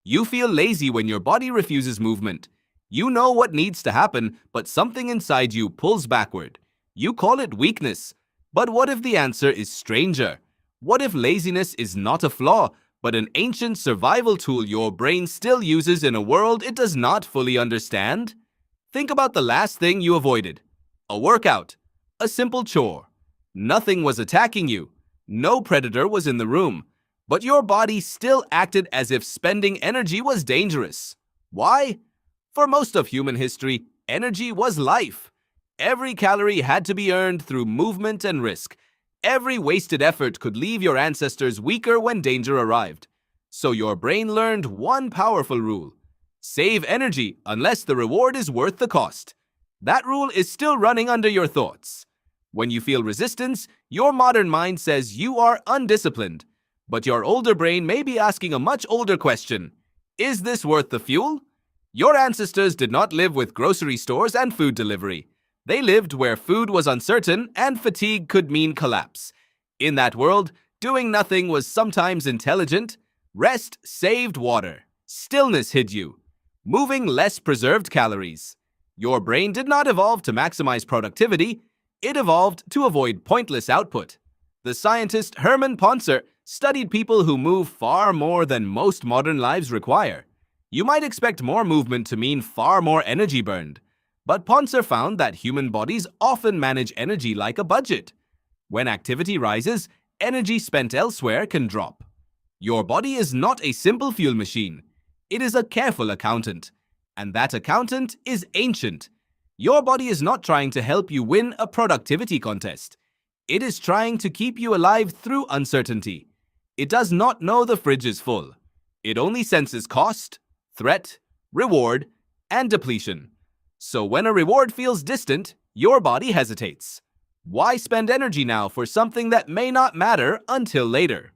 You feel lazy when your body refuses movement. You know what needs to happen, but something inside you pulls backward. You call it weakness. But what if the answer is stranger? What if laziness is not a flaw, but an ancient survival tool your brain still uses in a world it does not fully understand? Think about the last thing you avoided. A workout. A simple chore. Nothing was attacking you. No predator was in the room. But your body still acted as if spending energy was dangerous. Why? For most of human history, energy was life. Every calorie had to be earned through movement and risk. Every wasted effort could leave your ancestors weaker when danger arrived. So your brain learned one powerful rule. Save energy unless the reward is worth the cost. That rule is still running under your thoughts. When you feel resistance, your modern mind says you are undisciplined. But your older brain may be asking a much older question. Is this worth the fuel? Your ancestors did not live with grocery stores and food delivery. They lived where food was uncertain and fatigue could mean collapse. In that world, doing nothing was sometimes intelligent. Rest saved water. Stillness hid you. Moving less preserved calories. Your brain did not evolve to maximize productivity. It evolved to avoid pointless output. The scientist Hermann Ponzer studied people who move far more than most modern lives require. You might expect more movement to mean far more energy burned. But Ponzer found that human bodies often manage energy like a budget. When activity rises, energy spent elsewhere can drop. Your body is not a simple fuel machine. It is a careful accountant. And that accountant is ancient. Your body is not trying to help you win a productivity contest. It is trying to keep you alive through uncertainty. It does not know the fridge is full. It only senses cost, threat, reward, and depletion. So when a reward feels distant, your body hesitates. Why spend energy now for something that may not matter until later?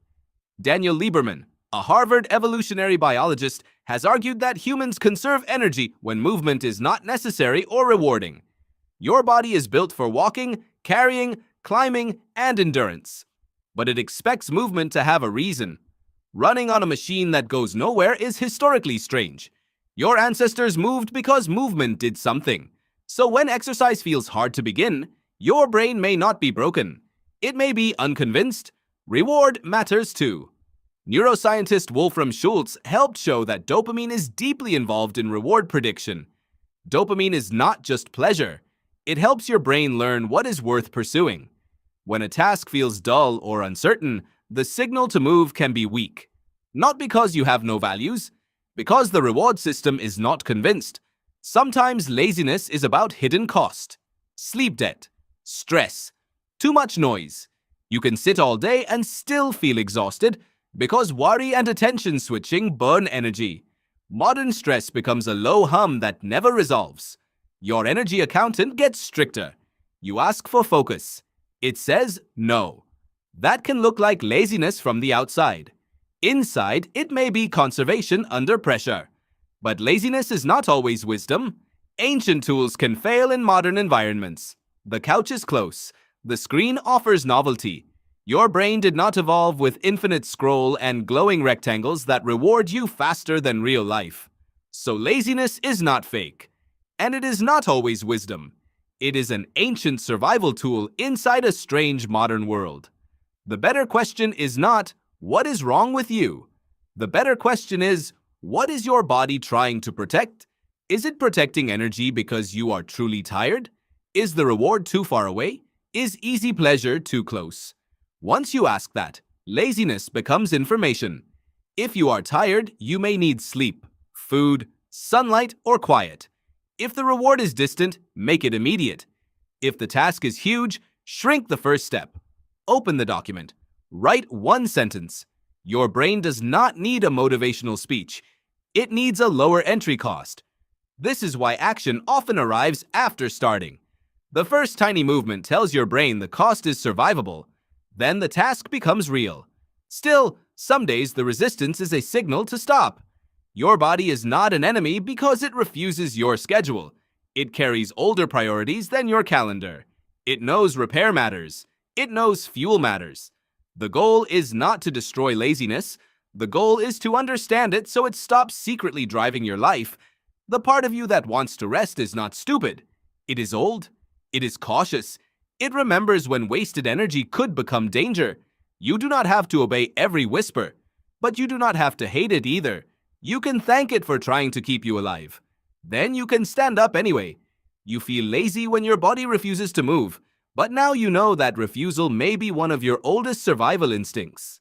Daniel Lieberman, a Harvard evolutionary biologist, has argued that humans conserve energy when movement is not necessary or rewarding. Your body is built for walking, carrying, climbing, and endurance. But it expects movement to have a reason. Running on a machine that goes nowhere is historically strange. Your ancestors moved because movement did something. So when exercise feels hard to begin, your brain may not be broken. It may be unconvinced. Reward matters too. Neuroscientist Wolfram Schultz helped show that dopamine is deeply involved in reward prediction. Dopamine is not just pleasure. It helps your brain learn what is worth pursuing. When a task feels dull or uncertain, the signal to move can be weak. Not because you have no values, because the reward system is not convinced. Sometimes laziness is about hidden cost, sleep debt, stress, too much noise. You can sit all day and still feel exhausted because worry and attention switching burn energy. Modern stress becomes a low hum that never resolves. Your energy accountant gets stricter. You ask for focus. It says no. That can look like laziness from the outside. Inside, it may be conservation under pressure. But laziness is not always wisdom. Ancient tools can fail in modern environments. The couch is close. The screen offers novelty. Your brain did not evolve with infinite scroll and glowing rectangles that reward you faster than real life. So laziness is not fake. And it is not always wisdom. It is an ancient survival tool inside a strange modern world. The better question is not, what is wrong with you? The better question is, what is your body trying to protect? Is it protecting energy because you are truly tired? Is the reward too far away? Is easy pleasure too close? Once you ask that, laziness becomes information. If you are tired, you may need sleep, food, sunlight, or quiet. If the reward is distant, make it immediate. If the task is huge, shrink the first step. Open the document. Write one sentence. Your brain does not need a motivational speech. It needs a lower entry cost. This is why action often arrives after starting. The first tiny movement tells your brain the cost is survivable. Then the task becomes real. Still, some days the resistance is a signal to stop. Your body is not an enemy because it refuses your schedule. It carries older priorities than your calendar. It knows repair matters. It knows fuel matters. The goal is not to destroy laziness. The goal is to understand it so it stops secretly driving your life. The part of you that wants to rest is not stupid. It is old. It is cautious. It remembers when wasted energy could become danger. You do not have to obey every whisper, but you do not have to hate it either. You can thank it for trying to keep you alive. Then you can stand up anyway. You feel lazy when your body refuses to move, but now you know that refusal may be one of your oldest survival instincts.